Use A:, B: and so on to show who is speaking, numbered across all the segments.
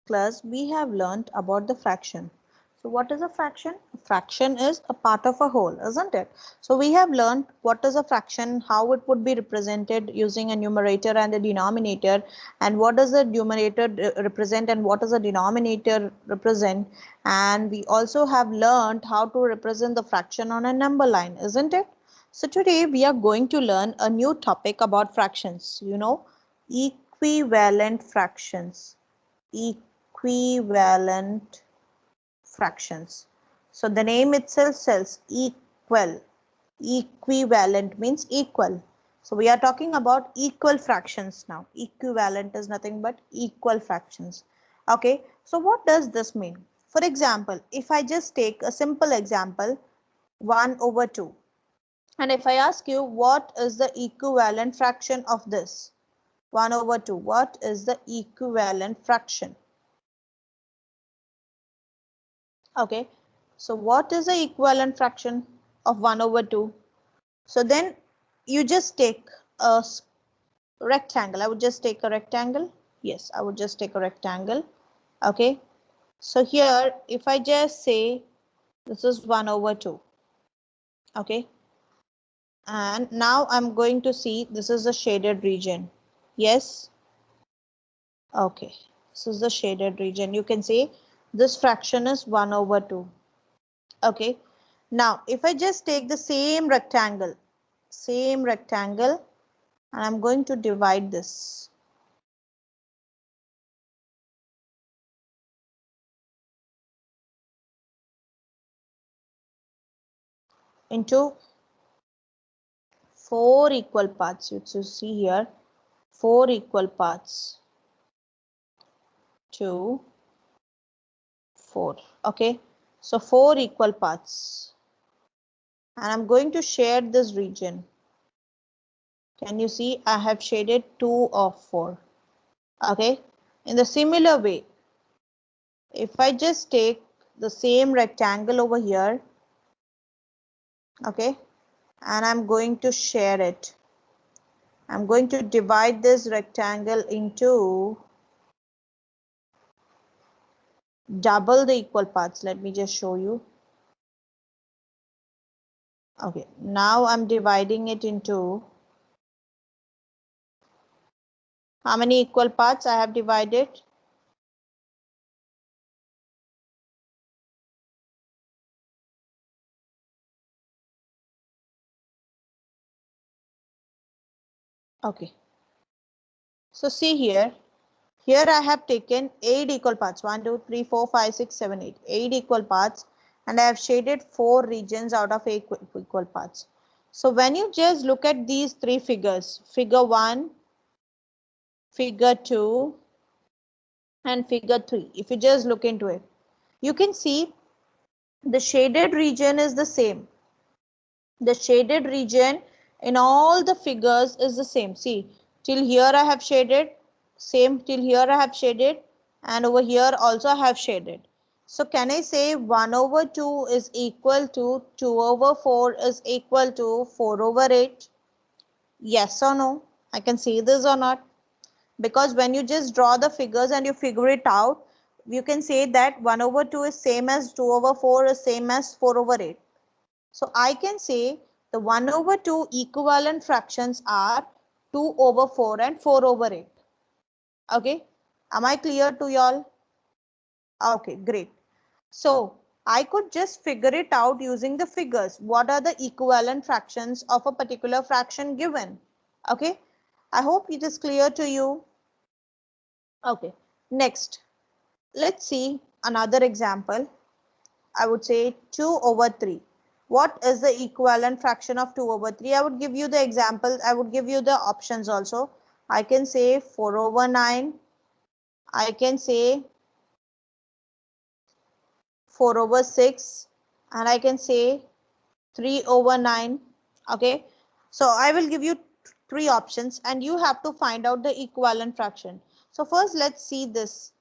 A: class, we have learned about the fraction. So what is a fraction? A fraction is a part of a whole, isn't it? So we have learned what is a fraction, how it would be represented using a numerator and a denominator, and what does the numerator represent and what does the denominator represent. And we also have learned how to represent the fraction on a number line, isn't it? So today we are going to learn a new topic about fractions, equivalent fractions. Equivalent fractions. So the name itself says equal. Equivalent means equal. So we are talking about equal fractions now. Equivalent is nothing but equal fractions. Okay, so what does this mean? For example, if I just take a simple example, 1 over 2. And if I ask you what is the equivalent fraction of this? 1 over 2. What is the equivalent fraction? Okay, so what is the equivalent fraction of 1 over 2? So then you just take a rectangle. I would just take a rectangle. Yes, I would just take a rectangle. Okay, so here if I just say this is 1 over 2. Okay, and now I'm going to see this is the shaded region. Yes. Okay, this is the shaded region. You can see this fraction is 1 over 2. Okay, now if I just take the same rectangle, and I'm going to divide this into 4 equal parts. You see here 4 equal parts. 2, 4. Okay, so 4 equal parts, and I'm going to shade this region. Can you see I have shaded 2 of 4. Okay, in the similar way, if I just take the same rectangle over here, okay, and I'm going to share it. I'm going to divide this rectangle into double the equal parts. Let me just show you. Okay, now I'm dividing it into how many equal parts I have divided? Okay, so see here. Here I have taken 8 equal parts. 1, 2, 3, 4, 5, 6, 7, 8. 8 equal parts, and I have shaded 4 regions out of 8 equal parts. So when you just look at these 3 figures, figure 1, figure 2, and figure 3, if you just look into it, you can see the shaded region is the same. The shaded region in all the figures is the same. See, till here I have shaded, same till here I have shaded, and over here also I have shaded. So can I say 1 over 2 is equal to 2 over 4 is equal to 4 over 8? Yes or no? I can say this or not? Because when you just draw the figures and you figure it out, you can say that 1 over 2 is same as 2 over 4 is same as 4 over 8. So I can say the 1 over 2 equivalent fractions are 2 over 4 and 4 over 8. Okay, am I clear to y'all? Okay, great. So I could just figure it out using the figures. What are the equivalent fractions of a particular fraction given? Okay, I hope it is clear to you. Okay, next, let's see another example. I would say 2 over 3. What is the equivalent fraction of 2 over 3? I would give you the example. I would give you the options also. I can say 4 over 9. I can say 4 over 6. And I can say 3 over 9. Okay. So I will give you 3 options and you have to find out the equivalent fraction. So first let's see this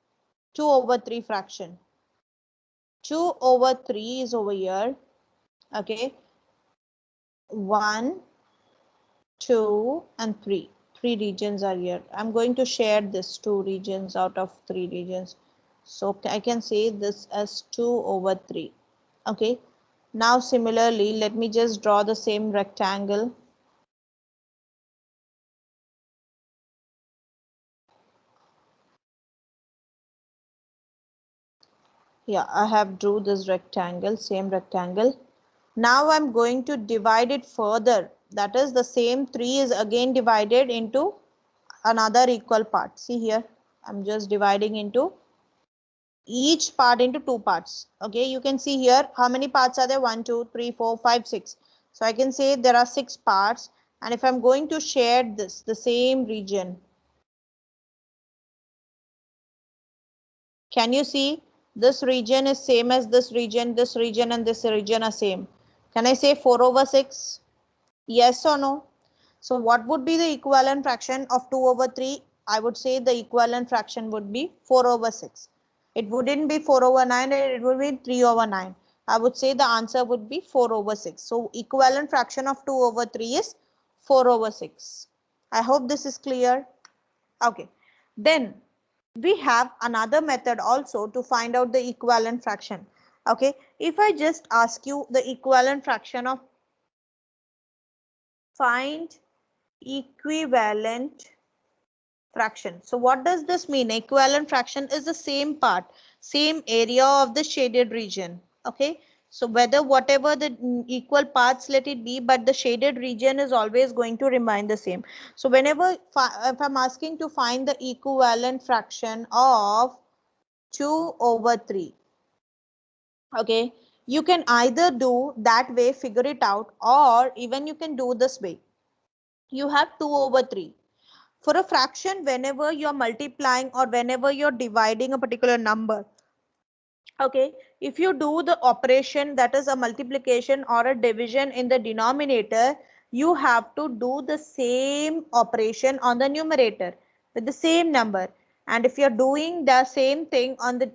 A: 2 over 3 fraction. 2 over 3 is over here. Okay. 1, 2 and 3 regions are here. I'm going to share this 2 regions out of 3 regions. So I can say this as 2 over 3. Okay. Now similarly, let me just draw the same rectangle. Yeah, I have drew this rectangle, same rectangle. Now I'm going to divide it further. That is, the same 3 is again divided into another equal part. See here, I'm just dividing into each part into 2 parts. Okay, you can see here how many parts are there? 1, 2, 3, 4, 5, 6. So I can say there are 6 parts, and if I'm going to share this, the same region, can you see this region is same as this region and this region are same? Can I say 4 over 6? Yes or no? So what would be the equivalent fraction of 2 over 3? I would say the equivalent fraction would be 4 over 6. It wouldn't be 4 over 9, it would be 3 over 9. I would say the answer would be 4 over 6. So equivalent fraction of 2 over 3 is 4 over 6. I hope this is clear. Okay. Then we have another method also to find out the equivalent fraction. Okay. If I just ask you the equivalent fraction of, find equivalent fraction. So what does this mean? Equivalent fraction is the same part, same area of the shaded region. Okay. So whether whatever the equal parts let it be, but the shaded region is always going to remain the same. So whenever if I'm asking to find the equivalent fraction of 2 over 3, okay, you can either do that way, figure it out, or even you can do this way. You have 2 over 3. For a fraction, whenever you're multiplying or whenever you're dividing a particular number, okay, if you do the operation that is a multiplication or a division in the denominator, you have to do the same operation on the numerator with the same number. And if you're doing the same thing on the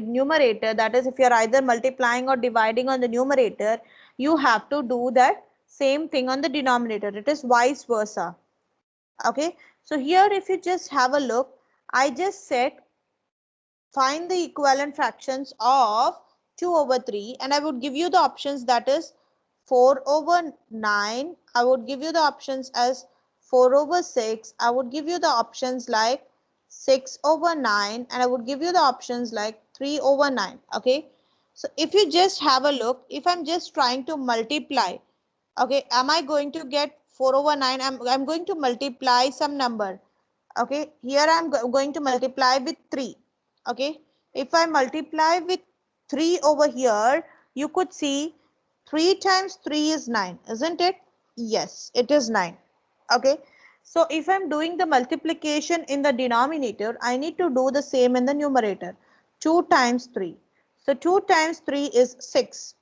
A: numerator, that is if you're either multiplying or dividing on the numerator, you have to do that same thing on the denominator. It is vice versa. Okay, so here if you just have a look, I just said find the equivalent fractions of 2 over 3, and I would give you the options, that is 4 over 9. I would give you the options as 4 over 6. I would give you the options like 6 over 9, and I would give you the options like 3 over 9. Okay, so if you just have a look, if I'm just trying to multiply, okay, am I going to get 4 over 9? I'm going to multiply some number. Okay, here I'm going to multiply with 3. Okay, if I multiply with 3 over here, you could see 3 times 3 is 9, isn't it? Yes, it is 9. Okay, so if I'm doing the multiplication in the denominator, I need to do the same in the numerator. 2 times 3. So 2 times 3 is 6.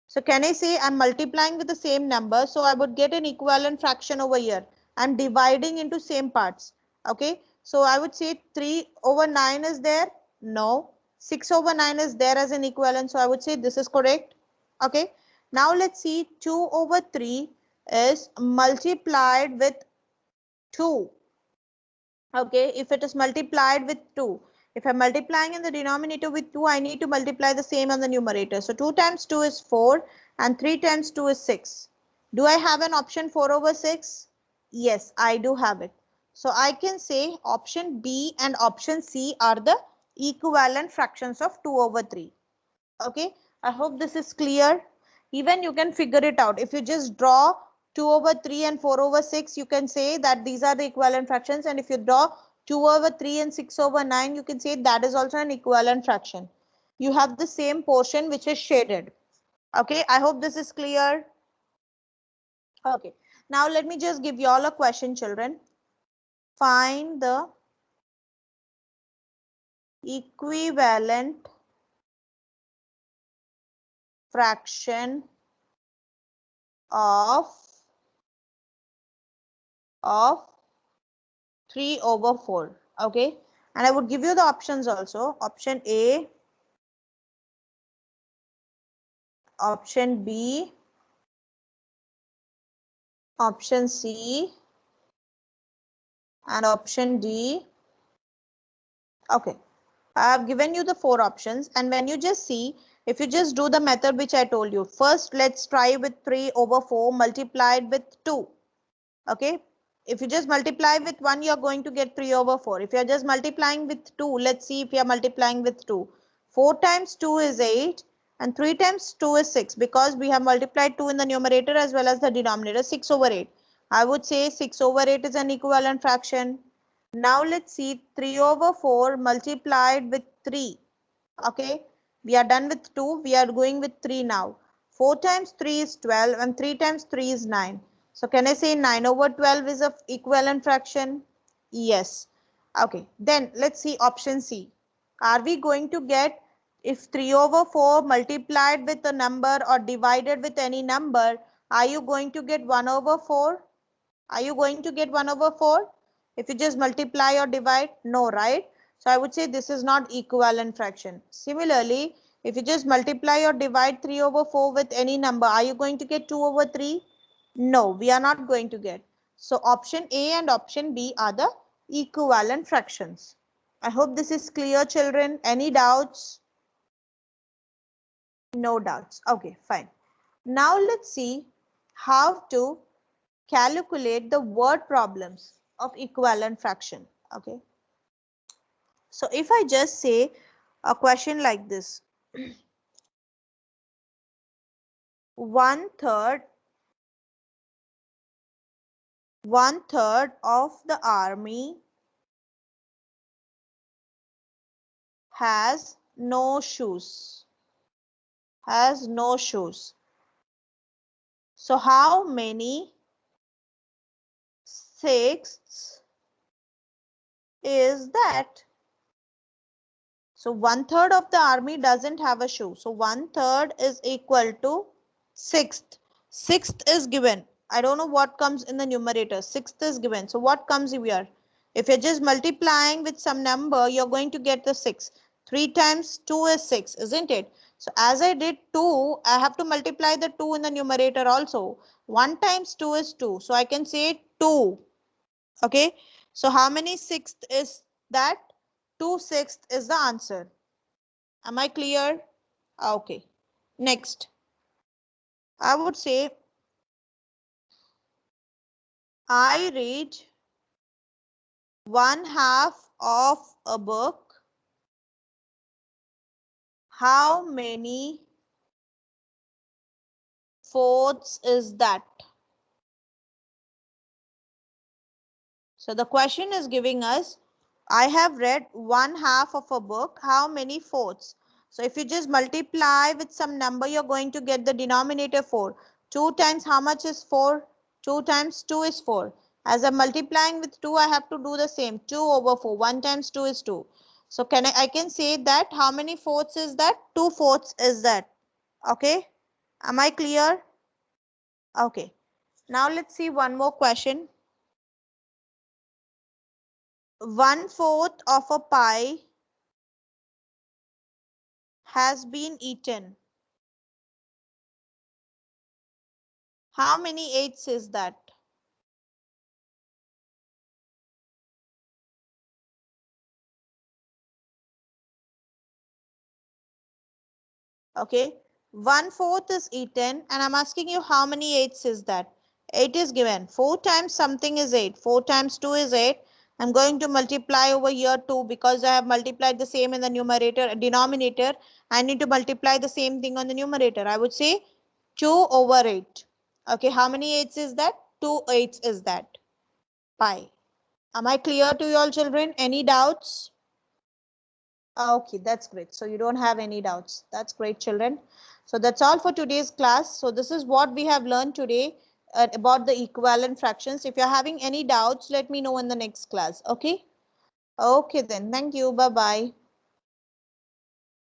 A: So can I say I'm multiplying with the same number? So I would get an equivalent fraction over here. I'm dividing into same parts. Okay. So I would say 3 over 9 is there. No. 6 over 9 is there as an equivalent. So I would say this is correct. Okay. Now let's see 2 over 3 is multiplied with 2. Okay, if it is multiplied with 2, if I'm multiplying in the denominator with 2, I need to multiply the same on the numerator. So 2 times 2 is 4 and 3 times 2 is 6. Do I have an option 4 over 6? Yes, I do have it. So I can say option B and option C are the equivalent fractions of 2 over 3. Okay, I hope this is clear. Even you can figure it out. If you just draw 2 over 3 and 4 over 6, you can say that these are the equivalent fractions. And if you draw 2 over 3 and 6 over 9, you can say that is also an equivalent fraction. You have the same portion which is shaded. Okay, I hope this is clear. Okay, now let me just give you all a question, children. Find the equivalent fraction of 3 over 4. Okay, and I would give you the options also. Option A, option B, option C, and option D. Okay, I have given you the 4 options, and when you just see, if you just do the method which I told you, first let's try with 3 over 4 multiplied with 2. Okay, if you just multiply with 1, you're going to get 3 over 4. If you're just multiplying with 2, let's see if you're multiplying with 2. 4 times 2 is 8 and 3 times 2 is 6, because we have multiplied 2 in the numerator as well as the denominator. 6 over 8. I would say 6 over 8 is an equivalent fraction. Now let's see 3 over 4 multiplied with 3. Okay, we are done with 2. We are going with 3 now. 4 times 3 is 12 and 3 times 3 is 9. So can I say 9 over 12 is a equivalent fraction? Yes. Okay, then let's see option C. Are we going to get, if 3 over 4 multiplied with a number or divided with any number, are you going to get 1 over 4? Are you going to get 1 over 4? If you just multiply or divide? No, right? So I would say this is not equivalent fraction. Similarly, if you just multiply or divide 3 over 4 with any number, are you going to get 2 over 3? No, we are not going to get. So option A and option B are the equivalent fractions. I hope this is clear, children. Any doubts? No doubts. Okay, fine. Now let's see how to calculate the word problems of equivalent fraction. Okay, so if I just say a question like this, 1/3 of the army has no shoes, so how many sixths is that? So 1/3 of the army doesn't have a shoe. So 1/3 is equal to sixth. Sixth is given. I don't know what comes in the numerator. Sixth is given. So what comes here? If you're just multiplying with some number, you're going to get the 6. 3 times 2 is 6, isn't it? So as I did 2, I have to multiply the 2 in the numerator also. 1 times 2 is 2. So I can say 2. Okay. So how many sixth is that? 2/6 is the answer. Am I clear? Okay. Next, I would say I read 1/2 of a book. How many fourths is that? So the question is giving us, I have read 1/2 of a book. How many fourths? So if you just multiply with some number, you're going to get the denominator 4. 2 times how much is 4? 2 times 2 is 4. As I'm multiplying with 2, I have to do the same. 2 over 4. 1 times 2 is 2. So I can say that how many fourths is that? 2/4 is that. Okay. Am I clear? Okay. Now let's see one more question. 1/4 of a pie has been eaten. How many eighths is that? Okay, 1/4 is eaten, and I'm asking you how many eighths is that? 8 is given. 4 times something is 8. 4 times 2 is 8. I'm going to multiply over here 2 because I have multiplied the same in the numerator, denominator. I need to multiply the same thing on the numerator. I would say 2 over 8. Okay, how many eighths is that? 2 eighths is that. Pi. Am I clear to you all, children? Any doubts? Okay, that's great. So you don't have any doubts. That's great, children. So that's all for today's class. So this is what we have learned today about the equivalent fractions. If you're having any doubts, let me know in the next class. Okay. Okay then. Thank you. Bye-bye.